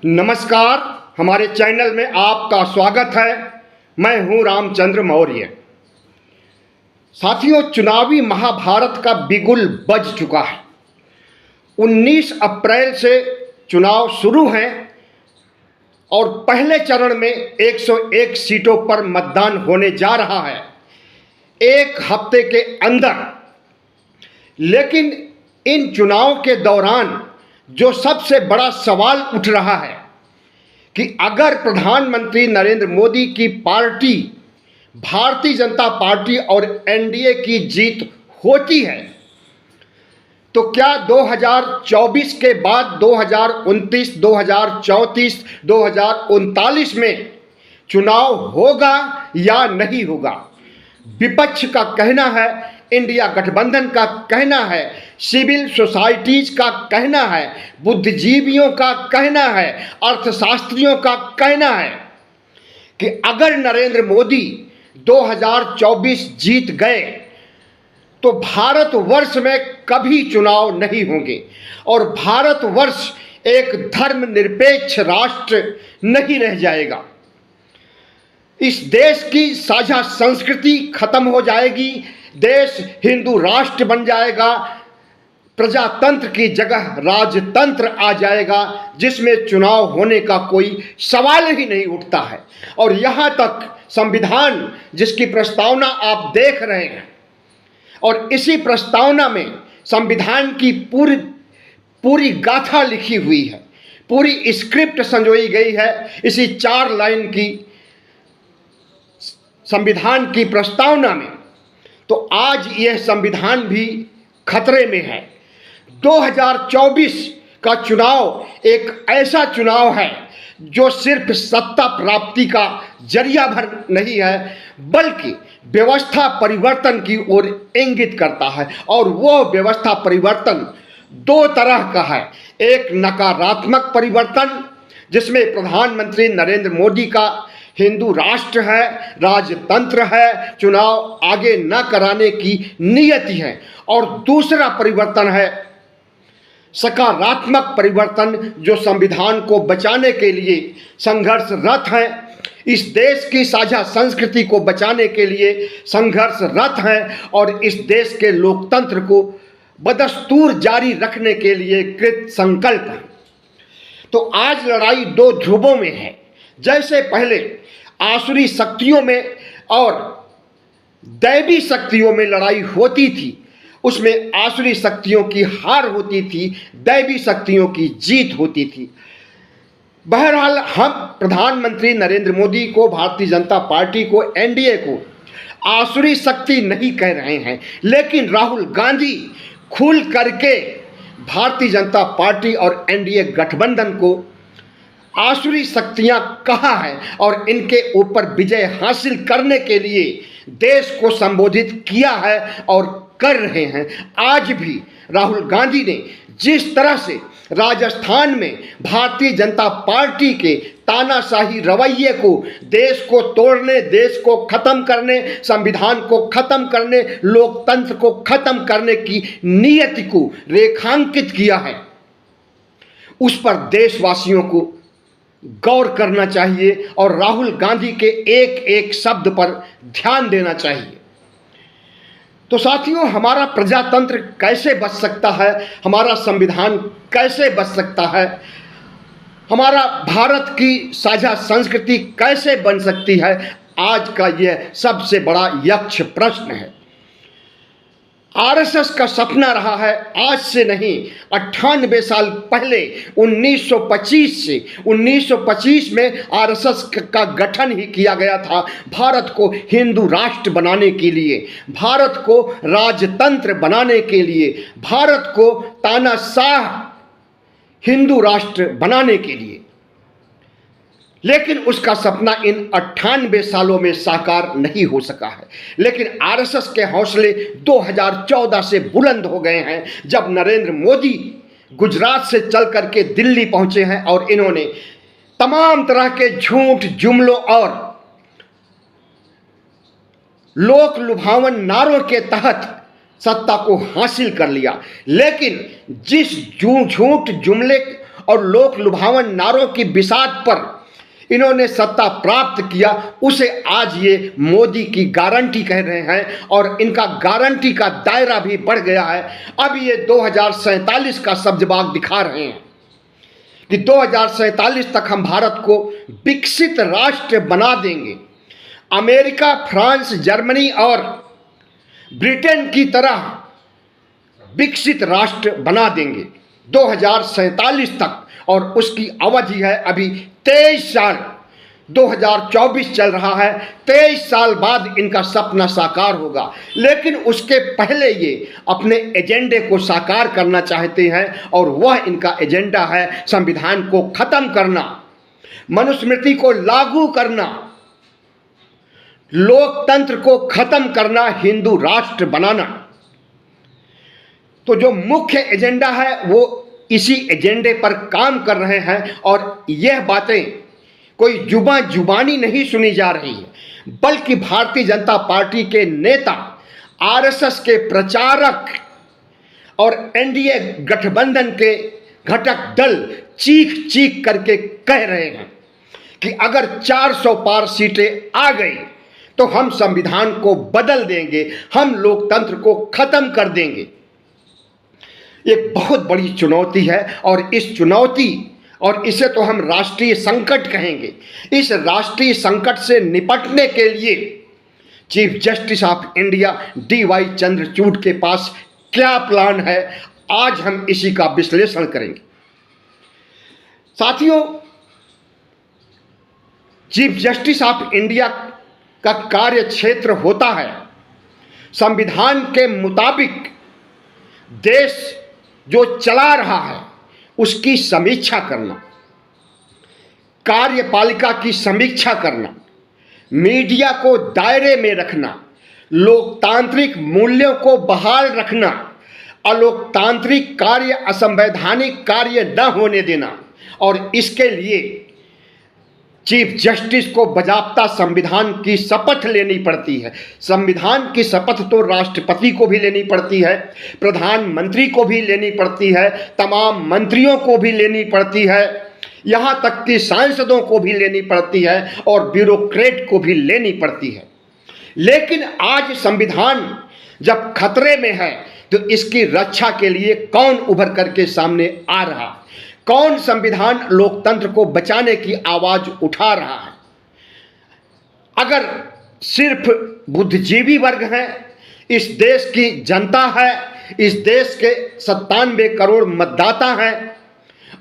नमस्कार, हमारे चैनल में आपका स्वागत है। मैं हूं रामचंद्र मौर्य। साथियों, चुनावी महाभारत का बिगुल बज चुका है। 19 अप्रैल से चुनाव शुरू हैं और पहले चरण में 101 सीटों पर मतदान होने जा रहा है एक हफ्ते के अंदर। लेकिन इन चुनाव के दौरान जो सबसे बड़ा सवाल उठ रहा है कि अगर प्रधानमंत्री नरेंद्र मोदी की पार्टी भारतीय जनता पार्टी और एनडीए की जीत होती है तो क्या 2024 के बाद 2029, 2034, 2039 में चुनाव होगा या नहीं होगा। विपक्ष का कहना है, इंडिया गठबंधन का कहना है, सिविल सोसाइटीज का कहना है, बुद्धिजीवियों का कहना है, अर्थशास्त्रियों का कहना है कि अगर नरेंद्र मोदी 2024 जीत गए तो भारतवर्ष में कभी चुनाव नहीं होंगे और भारतवर्ष एक धर्मनिरपेक्ष राष्ट्र नहीं रह जाएगा। इस देश की साझा संस्कृति खत्म हो जाएगी, देश हिंदू राष्ट्र बन जाएगा, प्रजातंत्र की जगह राजतंत्र आ जाएगा जिसमें चुनाव होने का कोई सवाल ही नहीं उठता है। और यहाँ तक संविधान जिसकी प्रस्तावना आप देख रहे हैं और इसी प्रस्तावना में संविधान की पूरी गाथा लिखी हुई है, पूरी स्क्रिप्ट संजोई गई है इसी 4 लाइन की संविधान की प्रस्तावना में। तो आज यह संविधान भी खतरे में है। 2024 का चुनाव एक ऐसा चुनाव है जो सिर्फ सत्ता प्राप्ति का जरिया भर नहीं है बल्कि व्यवस्था परिवर्तन की ओर इंगित करता है। और वो व्यवस्था परिवर्तन 2 तरह का है। एक नकारात्मक परिवर्तन जिसमें प्रधानमंत्री नरेंद्र मोदी का हिंदू राष्ट्र है, राजतंत्र है, चुनाव आगे न कराने की नियति है। और दूसरा परिवर्तन है सकारात्मक परिवर्तन जो संविधान को बचाने के लिए संघर्षरत है, इस देश की साझा संस्कृति को बचाने के लिए संघर्षरत है और इस देश के लोकतंत्र को बदस्तूर जारी रखने के लिए कृत संकल्प है। तो आज लड़ाई 2 ध्रुवों में है। जैसे पहले आसुरी शक्तियों में और दैवी शक्तियों में लड़ाई होती थी, उसमें आसुरी शक्तियों की हार होती थी, दैवी शक्तियों की जीत होती थी। बहरहाल हम प्रधानमंत्री नरेंद्र मोदी को, भारतीय जनता पार्टी को, एनडीए को आसुरी शक्ति नहीं कह रहे हैं, लेकिन राहुल गांधी खुल करके भारतीय जनता पार्टी और एनडीए गठबंधन को आसुरी शक्तियां कहा है और इनके ऊपर विजय हासिल करने के लिए देश को संबोधित किया है और कर रहे हैं। आज भी राहुल गांधी ने जिस तरह से राजस्थान में भारतीय जनता पार्टी के तानाशाही रवैये को, देश को तोड़ने, देश को खत्म करने, संविधान को खत्म करने, लोकतंत्र को खत्म करने की नियति को रेखांकित किया है, उस पर देशवासियों को गौर करना चाहिए और राहुल गांधी के एक एक शब्द पर ध्यान देना चाहिए। तो साथियों, हमारा प्रजातंत्र कैसे बच सकता है, हमारा संविधान कैसे बच सकता है, हमारा भारत की साझा संस्कृति कैसे बन सकती है, आज का यह सबसे बड़ा यक्ष प्रश्न है। आरएसएस का सपना रहा है आज से नहीं, 98 साल पहले 1925 में आरएसएस का गठन ही किया गया था भारत को हिंदू राष्ट्र बनाने के लिए, भारत को राजतंत्र बनाने के लिए, भारत को तानाशाह हिंदू राष्ट्र बनाने के लिए। लेकिन उसका सपना इन 98 सालों में साकार नहीं हो सका है। लेकिन आरएसएस के हौसले 2014 से बुलंद हो गए हैं जब नरेंद्र मोदी गुजरात से चल करके दिल्ली पहुंचे हैं और इन्होंने तमाम तरह के झूठ, जुमलों और लोक लुभावन नारों के तहत सत्ता को हासिल कर लिया। लेकिन जिस झूठ जुमले और लोक लुभावन नारों की बिसात पर इन्होंने सत्ता प्राप्त किया, उसे आज ये मोदी की गारंटी कह रहे हैं और इनका गारंटी का दायरा भी बढ़ गया है। अब ये 2047 का सब्जबाग दिखा रहे हैं कि 2047 तक हम भारत को विकसित राष्ट्र बना देंगे, अमेरिका, फ्रांस, जर्मनी और ब्रिटेन की तरह विकसित राष्ट्र बना देंगे 2047 तक। और उसकी अवधि है अभी 23 साल, 2024 चल रहा है, 23 साल बाद इनका सपना साकार होगा। लेकिन उसके पहले ये अपने एजेंडे को साकार करना चाहते हैं और वह इनका एजेंडा है संविधान को खत्म करना, मनुस्मृति को लागू करना, लोकतंत्र को खत्म करना, हिंदू राष्ट्र बनाना। तो जो मुख्य एजेंडा है वो इसी एजेंडे पर काम कर रहे हैं और यह बातें कोई जुबानी नहीं सुनी जा रही है, बल्कि भारतीय जनता पार्टी के नेता, आरएसएस के प्रचारक और एनडीए गठबंधन के घटक दल चीख चीख करके कह रहे हैं कि अगर 400 पार सीटें आ गई तो हम संविधान को बदल देंगे, हम लोकतंत्र को खत्म कर देंगे। एक बहुत बड़ी चुनौती है और इस चुनौती, और इसे तो हम राष्ट्रीय संकट कहेंगे, इस राष्ट्रीय संकट से निपटने के लिए chief justice of India DY Chandrachud के पास क्या प्लान है, आज हम इसी का विश्लेषण करेंगे। साथियों, चीफ जस्टिस ऑफ इंडिया का कार्य क्षेत्र होता है संविधान के मुताबिक देश जो चला रहा है उसकी समीक्षा करना, कार्यपालिका की समीक्षा करना, मीडिया को दायरे में रखना, लोकतांत्रिक मूल्यों को बहाल रखना, अलोकतांत्रिक कार्य, असंवैधानिक कार्य न होने देना। और इसके लिए चीफ जस्टिस को बजाबता संविधान की शपथ लेनी पड़ती है। संविधान की शपथ तो राष्ट्रपति को भी लेनी पड़ती है, प्रधानमंत्री को भी लेनी पड़ती है, तमाम मंत्रियों को भी लेनी पड़ती है, यहाँ तक कि सांसदों को भी लेनी पड़ती है और ब्यूरोक्रेट को भी लेनी पड़ती है। लेकिन आज संविधान जब खतरे में है तो इसकी रक्षा के लिए कौन उभर करके सामने आ रहा है? कौन संविधान लोकतंत्र को बचाने की आवाज उठा रहा है? अगर सिर्फ बुद्धिजीवी वर्ग हैं, इस देश की जनता है, इस देश के 97 करोड़ मतदाता हैं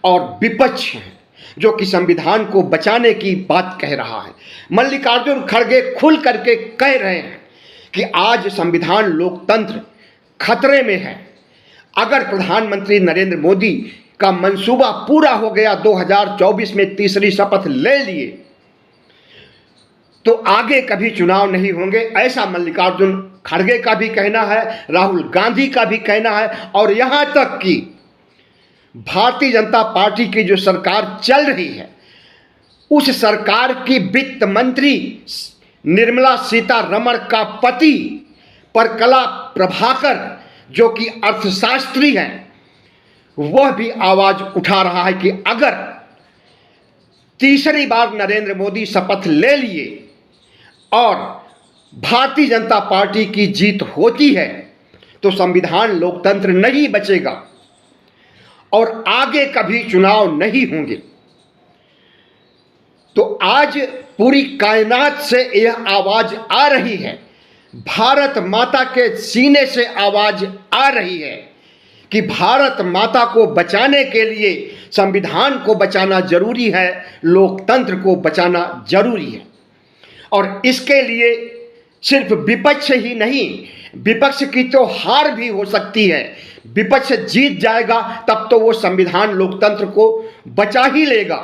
और विपक्ष हैं जो कि संविधान को बचाने की बात कह रहा है। मल्लिकार्जुन खड़गे खुल करके कह रहे हैं कि आज संविधान लोकतंत्र खतरे में है। अगर प्रधानमंत्री नरेंद्र मोदी का मंसूबा पूरा हो गया, 2024 में तीसरी शपथ ले लिए, तो आगे कभी चुनाव नहीं होंगे, ऐसा मल्लिकार्जुन खड़गे का भी कहना है, राहुल गांधी का भी कहना है। और यहां तक कि भारतीय जनता पार्टी की जो सरकार चल रही है, उस सरकार की वित्त मंत्री निर्मला सीतारमण का पति परकला प्रभाकर, जो कि अर्थशास्त्री हैं, वह भी आवाज उठा रहा है कि अगर तीसरी बार नरेंद्र मोदी शपथ ले लिए और भारतीय जनता पार्टी की जीत होती है तो संविधान लोकतंत्र नहीं बचेगा और आगे कभी चुनाव नहीं होंगे। तो आज पूरी कायनात से यह आवाज आ रही है, भारत माता के सीने से आवाज आ रही है कि भारत माता को बचाने के लिए संविधान को बचाना जरूरी है, लोकतंत्र को बचाना जरूरी है। और इसके लिए सिर्फ विपक्ष ही नहीं, विपक्ष की तो हार भी हो सकती है। विपक्ष जीत जाएगा तब तो वो संविधान लोकतंत्र को बचा ही लेगा,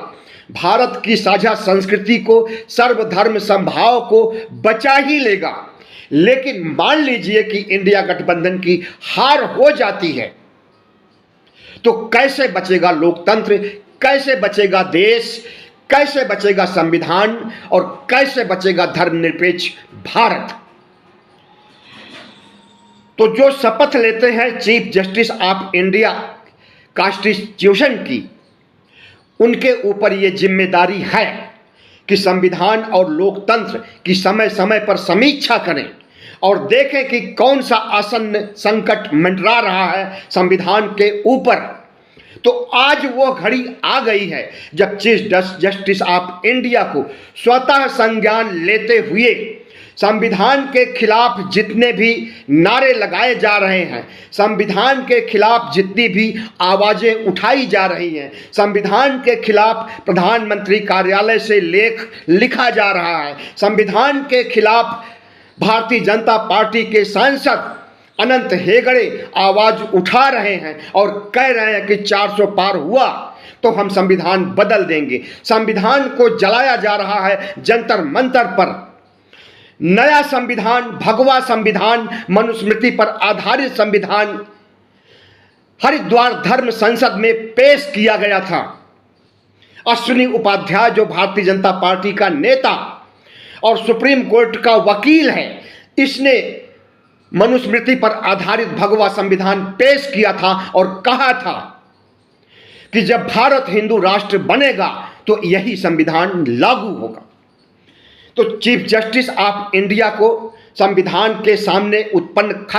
भारत की साझा संस्कृति को, सर्वधर्म समभाव को बचा ही लेगा। लेकिन मान लीजिए कि इंडिया गठबंधन की हार हो जाती है तो कैसे बचेगा लोकतंत्र, कैसे बचेगा देश, कैसे बचेगा संविधान और कैसे बचेगा धर्मनिरपेक्ष भारत? तो जो शपथ लेते हैं chief justice of India constitution की, उनके ऊपर ये जिम्मेदारी है कि संविधान और लोकतंत्र की समय समय पर समीक्षा करें और देखें कि कौन सा आसन्न संकट मंडरा रहा है संविधान के ऊपर। तो आज वो घड़ी आ गई है जब चीफ जस्टिस ऑफ इंडिया को स्वतः संज्ञान लेते हुए संविधान के खिलाफ जितने भी नारे लगाए जा रहे हैं, संविधान के खिलाफ जितनी भी आवाजें उठाई जा रही हैं, संविधान के खिलाफ प्रधानमंत्री कार्यालय से लेख लिखा जा रहा है, संविधान के खिलाफ भारतीय जनता पार्टी के सांसद अनंत हेगड़े आवाज उठा रहे हैं और कह रहे हैं कि 400 पार हुआ तो हम संविधान बदल देंगे। संविधान को जलाया जा रहा है जंतर मंतर पर। नया संविधान, भगवा संविधान, मनुस्मृति पर आधारित संविधान हरिद्वार धर्म संसद में पेश किया गया था। अश्विनी उपाध्याय जो भारतीय जनता पार्टी का नेता और सुप्रीम कोर्ट का वकील है, इसने मनुस्मृति पर आधारित भगवा संविधान पेश किया था और कहा था कि जब भारत हिंदू राष्ट्र बनेगा तो यही संविधान लागू होगा। तो चीफ जस्टिस ऑफ इंडिया को संविधान के सामने उत्पन्न